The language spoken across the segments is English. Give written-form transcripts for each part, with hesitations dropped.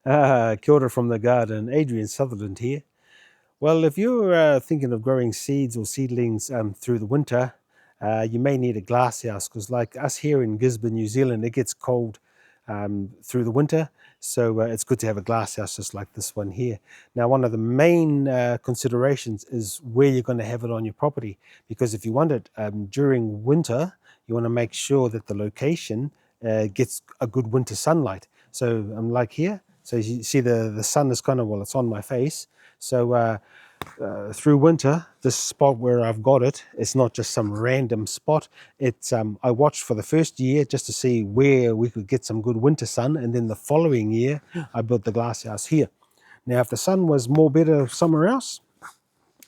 Kia ora from the garden, Adrian Sutherland here. Well, if you're thinking of growing seeds or seedlings through the winter, you may need a glass house because like us here in Gisborne, New Zealand, it gets cold through the winter. So it's good to have a glass house just like this one here. Now, one of the main considerations is where you're going to have it on your property, because if you want it during winter, you want to make sure that the location gets a good winter sunlight. So like here, so you see the sun is kind of, well, it's on my face. So through winter, this spot where I've got it, it's not just some random spot. It's I watched for the first year just to see where we could get some good winter sun, and then the following year I built the glass house here. Now, if the sun was more better somewhere else,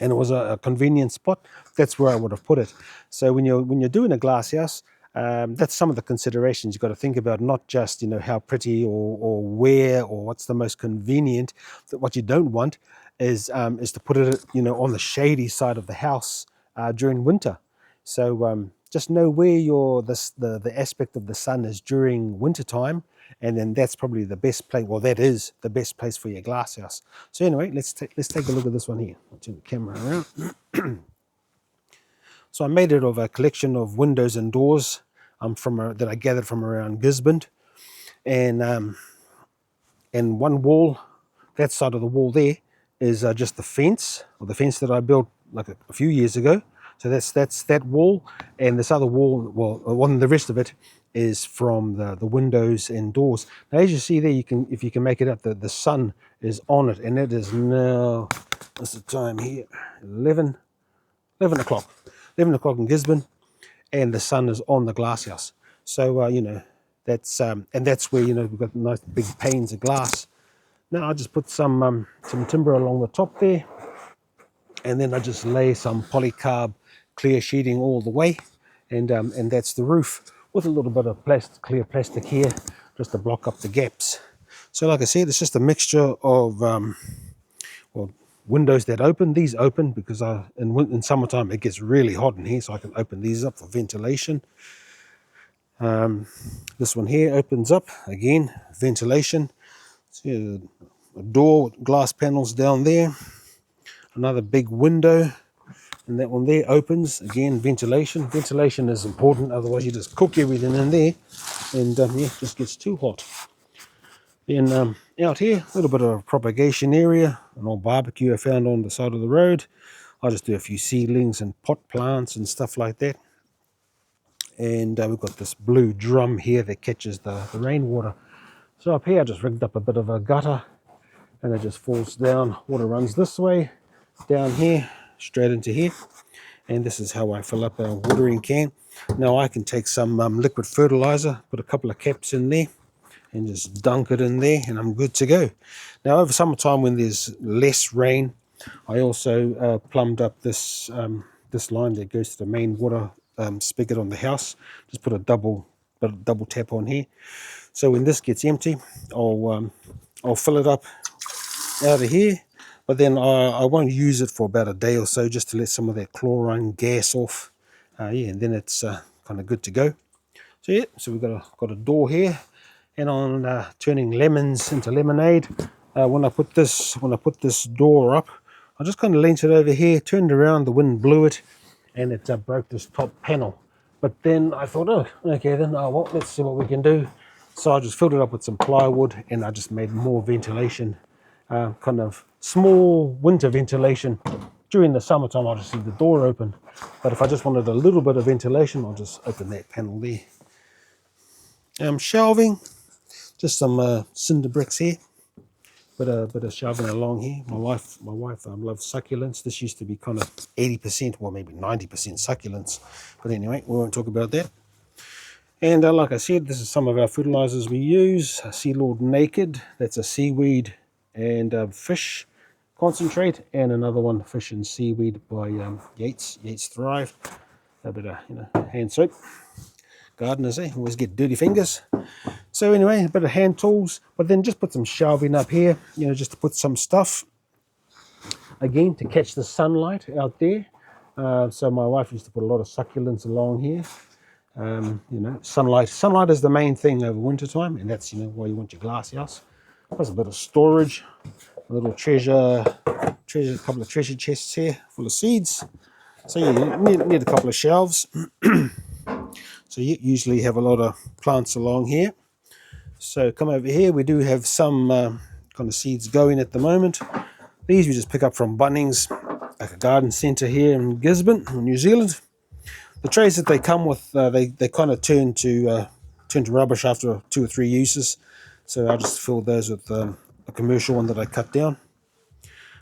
and it was a convenient spot, that's where I would have put it. So when you're doing a glass house, that's some of the considerations you've got to think about, not just how pretty or where or what's the most convenient. What you don't want is to put it on the shady side of the house during winter. So just know where the aspect of the sun is during winter time, and then that's probably the best place. Well, that is the best place for your glass house. So anyway, let's take a look at this one here. I'll turn the camera around. So I made it of a collection of windows and doors that I gathered from around Gisborne, and one wall, that side of the wall there, is just the fence that I built like a few years ago. So that's that wall, and this other wall, well, the rest of it is from the windows and doors. Now, as you see there, if you can make it out, the sun is on it, and it is now, what's the time here? 11 o'clock. 11 o'clock in Gisborne, and the sun is on the glass house. So that's and that's where we've got nice big panes of glass. Now I just put some timber along the top there, and then I just lay some polycarb clear sheeting all the way, and that's the roof with a little bit of clear plastic here just to block up the gaps. So like I said, it's just a mixture of windows that open. These open because in summertime it gets really hot in here, so I can open these up for ventilation. This one here opens up, again, ventilation. See a door with glass panels down there. Another big window, and that one there opens, again, ventilation. Ventilation is important, otherwise you just cook everything in there, and it just gets too hot. Then out here, a little bit of a propagation area, an old barbecue I found on the side of the road. I just do a few seedlings and pot plants and stuff like that. And we've got this blue drum here that catches the rainwater. So up here I just rigged up a bit of a gutter, and it just falls down. Water runs this way, down here, straight into here. And this is how I fill up our watering can. Now I can take some liquid fertilizer, put a couple of caps in there, and just dunk it in there, and I'm good to go. Now over summertime when there's less rain, I also plumbed up this line that goes to the main water spigot on the house. Just put a double tap on here. So when this gets empty, I'll fill it up out of here, but then I won't use it for about a day or so, just to let some of that chlorine gas off. And then it's kind of good to go. So yeah, so we've got a door here, and on turning lemons into lemonade. When I put this door up, I just kind of leaned it over here, turned around, the wind blew it, and it broke this top panel. But then I thought, oh, okay, then well, let's see what we can do. So I just filled it up with some plywood, and I just made more ventilation, kind of small winter ventilation. During the summertime, I'll just leave the door open. But if I just wanted a little bit of ventilation, I'll just open that panel there. Shelving, just some cinder bricks here. Bit of shelving along here. My wife loves succulents. This used to be kind of 80%, well maybe 90% succulents. But anyway, we won't talk about that. And like I said, this is some of our fertilizers we use. Sea Lord Naked, that's a seaweed and fish concentrate, and another one, fish and seaweed by Yates Thrive. A bit of hand soap. Gardeners, always get dirty fingers. So anyway, a bit of hand tools, but then just put some shelving up here, just to put some stuff, again, to catch the sunlight out there. So my wife used to put a lot of succulents along here. Sunlight is the main thing over winter time, and that's why you want your glass house. Plus a bit of storage, a little a couple of treasure chests here full of seeds. So you need a couple of shelves. So you usually have a lot of plants along here. So come over here, we do have some kind of seeds going at the moment. These we just pick up from Bunnings, like a garden centre here in Gisborne, New Zealand. The trays that they come with, they kind of turn to rubbish after 2 or 3 uses. So I just fill those with a commercial one that I cut down.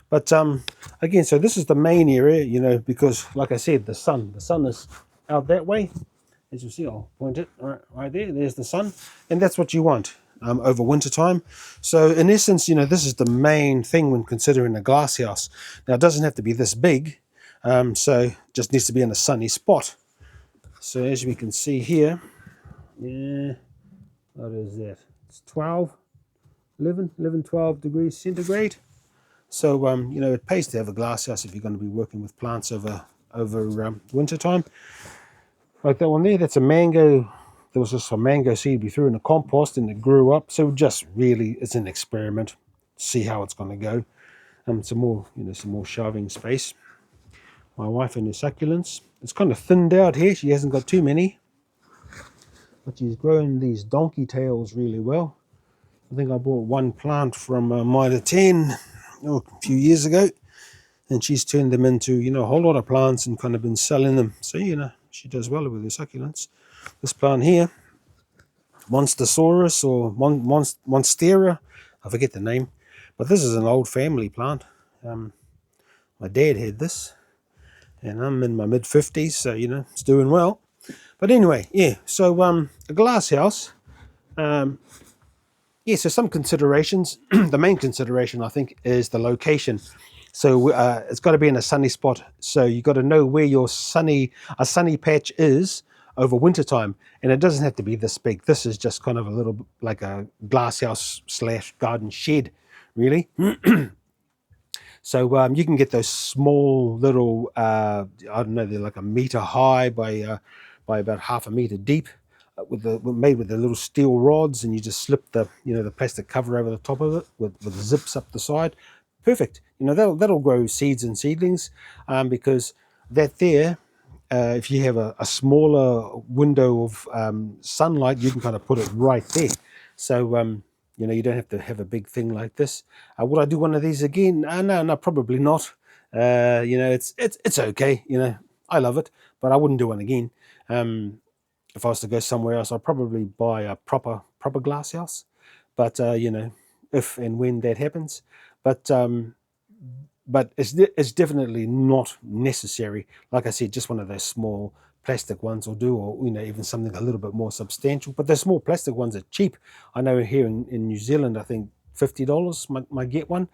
But again, so this is the main area, you know, because like I said, the sun is out that way. As you see, I'll point it right there. There's the sun, and that's what you want over winter time. So in essence, you know, this is the main thing when considering a glass house. Now, it doesn't have to be this big, so just needs to be in a sunny spot. So as we can see here, yeah, what is that? It's 12 degrees centigrade. So you know, it pays to have a glass house if you're going to be working with plants over winter time. Like that one there, that's a mango. There was just a mango seed we threw in the compost and it grew up. So just really, it's an experiment. See how it's going to go. Some more shelving space. My wife and her succulents. It's kind of thinned out here. She hasn't got too many, but she's growing these donkey tails really well. I think I bought one plant from Mitre 10 a few years ago, and she's turned them into, you know, a whole lot of plants and kind of been selling them. So, you know, she does well with her succulents. This plant here, Monstersaurus or Monstera, I forget the name, but this is an old family plant. My dad had this, and I'm in my mid-50s, so, you know, it's doing well. But anyway, yeah, so a glass house, yeah, so some considerations. The main consideration, I think, is the location. So it's got to be in a sunny spot. So you've got to know where your sunny patch is over winter time. And it doesn't have to be this big. This is just kind of a little like a glass house / garden shed, really. So you can get those small little, I don't know, they're like 1 meter high by about 1/2 meter deep. Made with the little steel rods, and you just slip the the plastic cover over the top of it with zips up the side. Perfect. You know, that'll grow seeds and seedlings, because that there, if you have a smaller window of sunlight, you can kind of put it right there. So you know, you don't have to have a big thing like this. Would I do one of these again? No, probably not. You know, it's okay. You know, I love it, but I wouldn't do one again. If I was to go somewhere else, I'd probably buy a proper glass house. But you know, if and when that happens, but it's definitely not necessary. Like I said, just one of those small plastic ones will do, or you know, even something a little bit more substantial. But the small plastic ones are cheap. I know here in New Zealand, I think $50 might get one.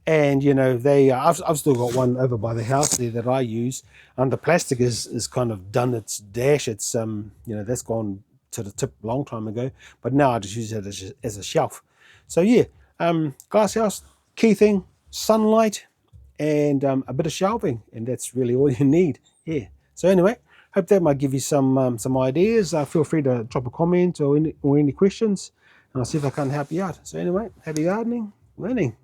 And you know, I've still got one over by the house there that I use, and the plastic is kind of done its dash. It's you know, that's gone to the tip a long time ago, but now I just use it as a shelf. So yeah, glass house, key thing, sunlight and a bit of shelving, and that's really all you need. Yeah. So anyway, hope that might give you some ideas. Feel free to drop a comment or any questions, and I'll see if I can help you out. So anyway, happy gardening, learning.